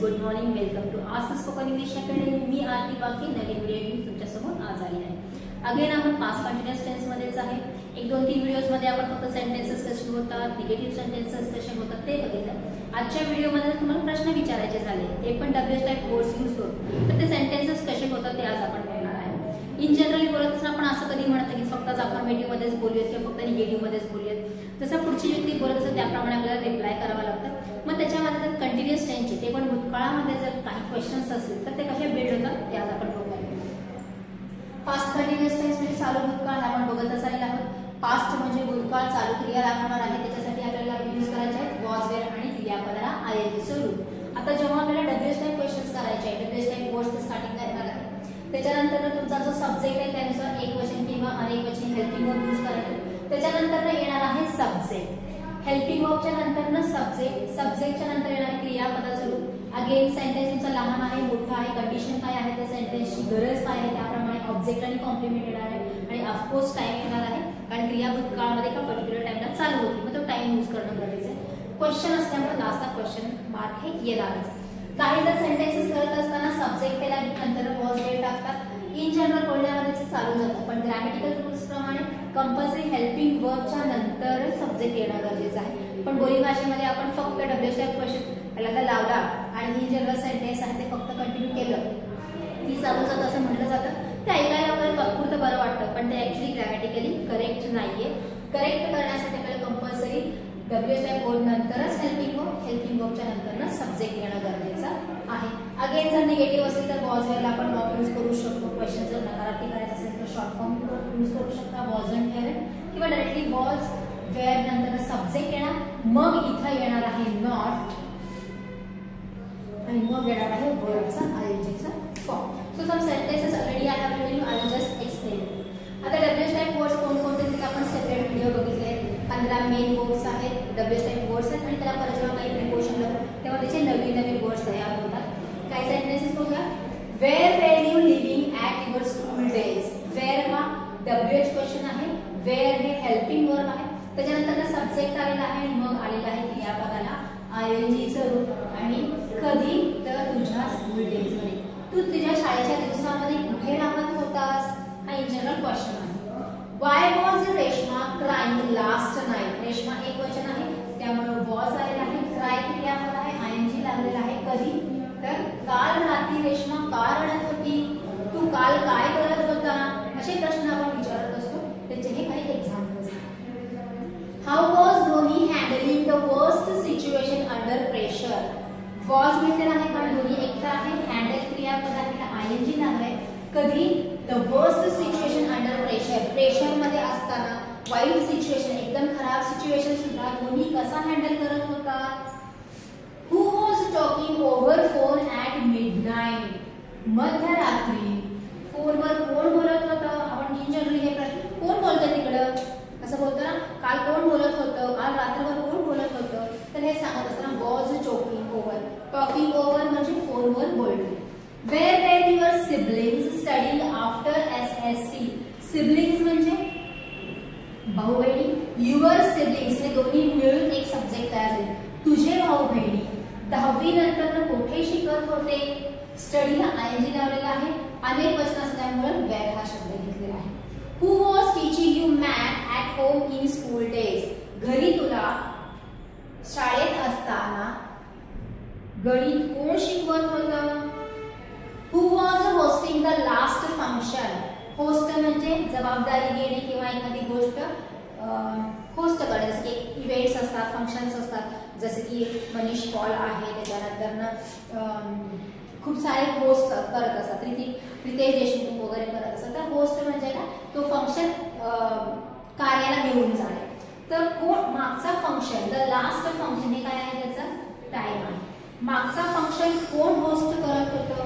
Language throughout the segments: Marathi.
Good morning, welcome to Ask Spoken English Academy. मी आरती बाकी नवीन व्हिडिओ घेऊन तुमच्या समोर आज आली आहे। अगेन आपण पास्ट कंटिन्युअस टेन्स मध्येच आहे। एक दोन तीन व्हिडिओज मध्ये आपण फक्त सेंटेन्सेस कसे होतात, निगेटिव्ह सेंटेन्सेस कसे होतात ते बघितलं। आजच्या व्हिडिओ मध्ये तुम्हाला प्रश्न विचारायचे झाले, ते पण डब्ल्यूएच टाइप वर्ड्स यूज करून, तर ते सेंटेन्सेस कसे होतात ते आज आपण बघणार आहे। इन जनरली बोलत असताना आपण असं कधी म्हणतो की फक्त अफर्मेटिव्ह मध्येच बोलूयात किंवा फक्त निगेटिव्ह मध्येच बोलूयात। जसं पुढची व्यक्ती बोलत असेल त्याप्रमाणे आपल्याला रिप्लाय करावा लागतं। मग त्याच्यामध्ये जर कंटिन्युअस टेन्सचे ते पण भूतकाळामध्ये जर काही क्वेश्चन्स असतील तर ते कसे बिल्ड होतात ते आज आपण बघूया। पास्ट कंटिन्युअस टेन्स म्हणजे चालू भूतकाळ आपण बघतच आलेलो आहोत। पास्ट म्हणजे भूतकाळ चालू क्रिया दाखवणार आहे, त्याच्यासाठी आपल्याला यूज करायचे आहेत वॉज वेअर आणि क्रियापदाला आयएनजी चं रूप। आता जेव्हा आपल्याला डब्ल्यूएच टाइप क्वेश्चन्स करायचे आहे, डब्ल्यूएच टाइप वर्ड्स स्टार्टिंग करणार आहे, त्याच्यानंतर तुमचा जो सब्जेक्ट आहे त्यानुसार एकवचन किंवा अनेकवचन हेल्पिंग वर्ब यूज करायचे। त्याच्यानंतर येणार आहे सब्जेक्ट, हेल्पिंग वर्बच्या नंतर सब्जेक्ट, सब्जेक्टच्या नंतर येणार आहे क्रियापदाचं रूप। अगेन सेंटेन्स तुमचा लहान आहे मोठा आहे, कंडिशन काय आहे, त्या सेंटेन्सची गरज काय आहे, त्याप्रमाणे ऑब्जेक्ट आणि कॉम्प्लिमेंट येणार आहे आणि ऑफकोर्स टाइम येणार आहे, कारण क्रिया भूतकाळामध्ये एका पर्टिक्युलर टाइमला चालू होती, मग तो टाइम यूज करणं गरजेचं आहे। क्वेश्चन असल्यामुळे लास्टला क्वेश्चन मार्क हे येणारच। काही जर सेंटेन्सेस करत असताना सब्जेक्ट केला नंतर वॉज वेअर टाकतात, इन जनरल बोलण्यामध्ये चालू जातं, पण ग्रामॅटिकल रूल्स प्रमाणे कंपल्सरी हेल्पिंग वर्बच्या नंतर सब्जेक्ट येणं गरजेचं आहे। पण बोली भाषेमध्ये आपण फक्त डब्ल्यूएच टाइप क्वेश्चन पहिल्यांदा लावला आणि इन जनरल सेंटेन्स आहे ते फक्त कंटिन्यू केलं की चालू जातं असं म्हटलं जातं। ते ऐकायला वगैरे तात्पुरतं बरं वाटतं, पण ते ऍक्च्युली ग्रामॅटिकली करेक्ट नाहीये। करेक्ट करण्यासाठी आपल्याला कंपल्सरी डब्ल्यूएच टाइप वर्ड नंतरच हेल्पिंग वर्ब, हेल्पिंग वर्बच्या नंतरच सब्जेक्ट येणं गरजेचं आहे। अगेन जर निगेटिव्ह असेल तर वॉज वेअरला आपण नॉट यूज करू शकतो। क्वेश्चन जर नकारार्थी करायचं असेल तर शॉर्ट फॉर्म यूज करू शकता वॉजंट हिअर, किंवा डायरेक्टली वॉज वेअर नंतर सब्जेक्ट येणार, मग इथं येणार आहे नॉट आणि मग येणार आहे वर्बचा आयएनजीचा form. So some sentences already I have given you, I will just explain. आता डब्ल्यूएच टाइप वर्ड्स कोणकोणते ते आपण सेपरेट व्हिडिओ बघितले। 15 मेन वर्ड्स आहेत, डब्ल्यूएच टाइप वर्ड्स आहेत, आणि त्याला परत जेव्हा काही प्रिपोजिशन लागतं तेव्हा त्याचे नवीन नवीन वर्ड्स तयार होतात। काही सेंटेन्सेस बघूया। Where were you living at your school days. Where हा डब्ल्यूएच क्वेश्चन आहे, वेअर हे हेल्पिंग वर्ब आहे, त्याच्यानंतर सब्जेक्ट आलेला आहे आणि मग आलेला आहे क्रियापदाला आयएनजी चं रूप, आणि कधी तर तुझ्या स्कूल डेज मध्ये, तू तुझ्या शाळेच्या दिवसामध्ये कुठे राहत होतास, हा इन जनरल क्वेश्चन आहे। Y was Reshma crying last night. Reshma एक वचन आहे त्यामुळे वॉज आलेला आहे, क्राय क्रियापद आहे, आयएनजी लागलेला आहे, कधी तर काल रात्री रेश्मा का रडत होती, तू काल काय करत होता, असे प्रश्न आपण विचारत असतो, त्याचे हे काही एक्झाम्पल्स आहेत। How was Dhoni handling the worst situation under pressure. Was घेतलेला आहे कारण धोनी एकटा आहे, हँडल क्रियापद आहे, आयएनजी लागलाय, कधी the worst situation under pressure, pressure मध्ये असताना, वाईट सिच्युएशन एकदम खराब सिच्युएशन सुद्धा धोनी कसा हँडल करत होता। Who was talking over phone at midnight. मध्यरात्री फोनवर कोण बोलत होतं, आपण इन जनरली हे प्रश्न कोण बोलतं तिकडं असं बोलतो ना, काल कोण बोलत होतं, काल रात्रभर कोण बोलत होतं, तर हे सांगत असताना was talking over, talking over म्हणजे फोनवर बोलणे। Where were your siblings studying after SSC. Siblings म्हणजे भाऊ बहिणी, युअर सिबलिंग्स हे दोन्ही मिळून एक सब्जेक्ट तयार झाले, तुझे भाऊ बहिणी 10वी नंतर कुठे शिकत होते, स्टडीला आयएनजी लावलेला आहे, अनेक वचन असल्यामुळे वेअर हा शब्द घेतलेला आहे। Who was teaching you math at home in school days. घरी तुला शाळेत असताना गणित कोण शिकवत होतं। Who was hosting the last function? Host म्हणजे जबाबदारी घेणे किंवा एखादी गोष्ट होस्ट करणे, जसे की इव्हेंट्स असतात, फंक्शन्स असतात, जसे की मनीष पॉल आहे, त्याच्यानंतर खूप सारे होस्ट करत असतात, रितेश देशमुख वगैरे करत असतात, तर होस्ट म्हणजे काय, तो फंक्शन कार्याला घेऊन जाणे। तर कोण मागचा फंक्शन, द लास्ट फंक्शन हे काय आहे, त्याचा टाइम आहे, मागचा फंक्शन कोण होस्ट करत होतं।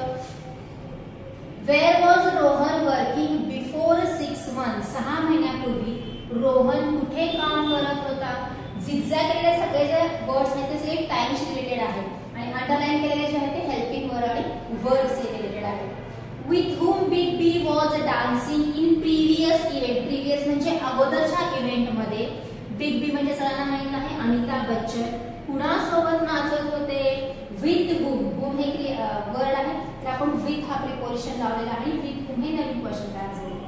Where was Rohan working before 6 months। 6 महिन्यापूर्वी रोहन कुठे काम करत होता। झिगझॅग केलेले सगळे जे वर्ड्स आहेत ते सगळे टाइमशी रिलेटेड आहेत आणि अंडरलाइन केलेले जे आहेत ते हेल्पिंग वर्ड आणि वर्ब्स रिलेटेड आहेत। With whom big B was dancing in previous event. Previous म्हणजे अगोदरच्या इव्हेंट मध्ये, बिग बी म्हणजे सगळ्यांना माहित आहे अमिताभ बच्चन, कुणासोबत नाचत होते? With whom. whom हे वर्ड आहे, तर आपण विथ हा प्रिपोजिशन लावलेला आहे. विथ whom हे नवीन क्वेश्चन तयार झाले.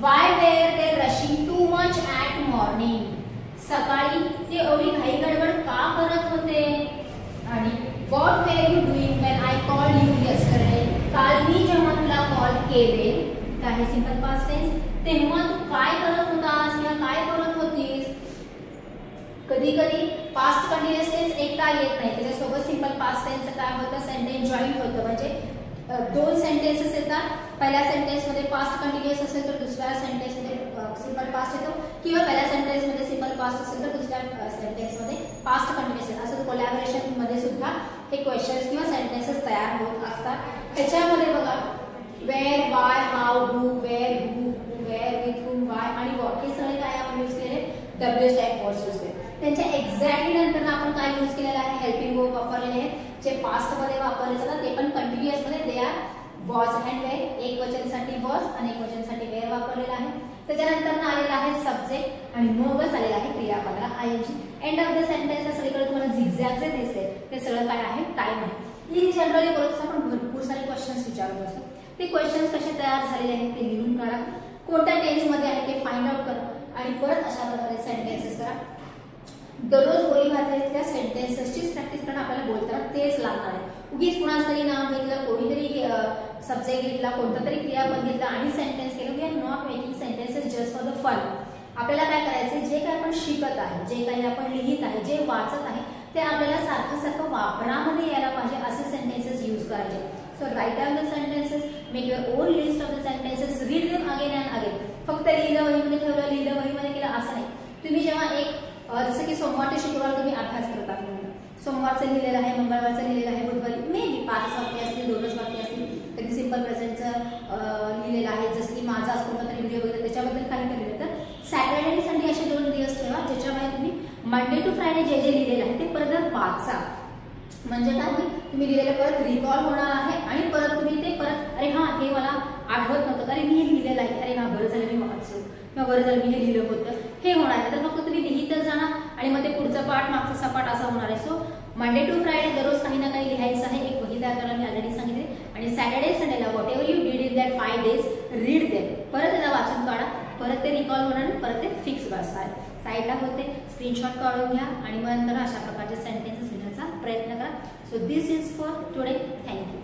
Why were they rushing too much at morning? सकाळी ते एवढी घाई गडबड का करत होते? आणि what were you doing when I called you yesterday? काल मी जेव्हा तुला कॉल केले, काय आहे सिंपल पास्ट टेन्स, तेव्हा तू काय करत होतास किंवा काय करत होतीस? कधी कधी पास्ट कंटिन्युअस टेन्स एकटा येत नाही, त्याच्यासोबत सिंपल पास्ट टेन्सचं काय होतं, सेंटेन्स जॉईंट होतं. म्हणजे दोन सेंटेन्सेस येतात. पहिल्या सेंटेन्स मध्ये पास्ट कंटिन्युअस असेल तर दुसऱ्या सेंटेन्स मध्ये सिंपल पास्ट येतो, किंवा पहिल्या सेंटेन्स मध्ये सिंपल पास्ट असेल तर दुसऱ्या सेंटेन्स मध्ये पास्ट कंटिन्युअस येतो. असं कोलॅबोरेशन मध्ये सुद्धा हे क्वेश्चन्स किंवा सेंटेन्सेस तयार होत असतात. त्याच्यामध्ये बघा where, why, how, who, where, who, where, with whom, why आणि व्हॉट हे सगळे काय आपण यूज केले, डब्ल्यूएच टाइप वर्ड्स यूज केले. त्यांच्या एक्झॅक्टली नंतर आपण काय यूज केलेलं आहे, हेल्पिंग वर्ब वापरलेले आहेत. जे पास्ट मध्ये वापरले जातात ते पण कंटिन्युअस मध्ये they are was and were. एक वचनसाठी वॉज आणि एक वचनसाठी वेअर वापरलेला आहे. त्याच्यानंतर आलेला आहे सब्जेक्ट आणि मगच आलेला आहे क्रियापदाला ING. End of the sentence सगळीकडे तुम्हाला झिगझॅग जे दिसते ते सगळं काय आहे, टाइम आहे. इन जनरली बोलत आपण भरपूर सारे क्वेश्चन्स विचारत असतो. ते क्वेश्चन्स कसे तयार झालेले आहेत ते लिहून काढा, कोणत्या टेन्स मध्ये आहे ते फाइंड आउट करा आणि परत अशा प्रकारे सेंटेन्सेस करा. दररोज बोलीभाषेतल्या सेंटेन्सेसचीच प्रॅक्टिस करणं आपल्याला बोलताना तेच लागणार आहे. उगीच कुणाचं तरी नाव घेतलं, कोणीतरी सब्जेक्ट घेतला, कोणता तरी क्रियापद घेतला आणि सेंटेन्स केलं. We are not making sentences just for the fun. आपल्याला काय करायचं, जे काही आपण शिकत आहे, जे काही आपण लिहित आहे, जे वाचत आहे ते आपल्याला सारखं सारखं वापरामध्ये यायला पाहिजे असे सेंटेन्सेस यूज करायचे. So write down the sentences, make your own list of the sentences, read them again and again. फक्त लिहिलं वहीमध्ये ठेवलं, लिहिलं वहीमध्ये केलं असं नाही. तुम्ही जेव्हा एक जसं की सोमवार ते शुक्रवार तुम्ही अभ्यास करता, सोमवारचं लिहिलेलं आहे, मंगळवारचं लिहिलेलं आहे, बुधवारी मे बी 5 वाक्य असतील, 2च वाक्य असतील, कधी सिंपल प्रेझेंटचं लिहिलेलं आहे, जसं की माझा आज कोणता तरी व्हिडिओ बघितला त्याच्याबद्दल काही लिहिलं. तर सॅटर्डे आणि संडे असे 2 दिवस ठेवा ज्याच्यामध्ये तुम्ही मंडे टू फ्रायडे जे जे लिहिलेलं आहे ते परत वाचा. म्हणजे काय होईल, तुम्ही लिहिलेलं परत रिकॉल होणार आहे आणि परत तुम्ही ते परत अरे हा हे मला आठवत नव्हतं, अरे मी हे लिहिलेलं आहे, अरे हा बरं झालं मी वाचलं किंवा बरं झालं मी हे लिहिलं होतं, हे होणार आहे. तर फक्त तुम्ही लिहितच जाणार आणि मग ते पुढचं पाठ मागचं सपाट असं होणार आहे. सो मंडे टू फ्रायडे दररोज काही ना काही लिहायचं आहे. एक वही तयार करायला मी ऑलरेडी सांगितले. आणि सॅटर्डे संडेला what ever you did in that 5 days read them. परत त्याला वाचून काढा, परत ते रिकॉल होणार, परत ते फिक्स बसणार. साईडला होते, स्क्रीनशॉट काढून घ्या आणि मग नंतर अशा प्रकारचे सेंटेन्सेस लिहिण्याचा प्रयत्न करा. So this is for today. Thank you.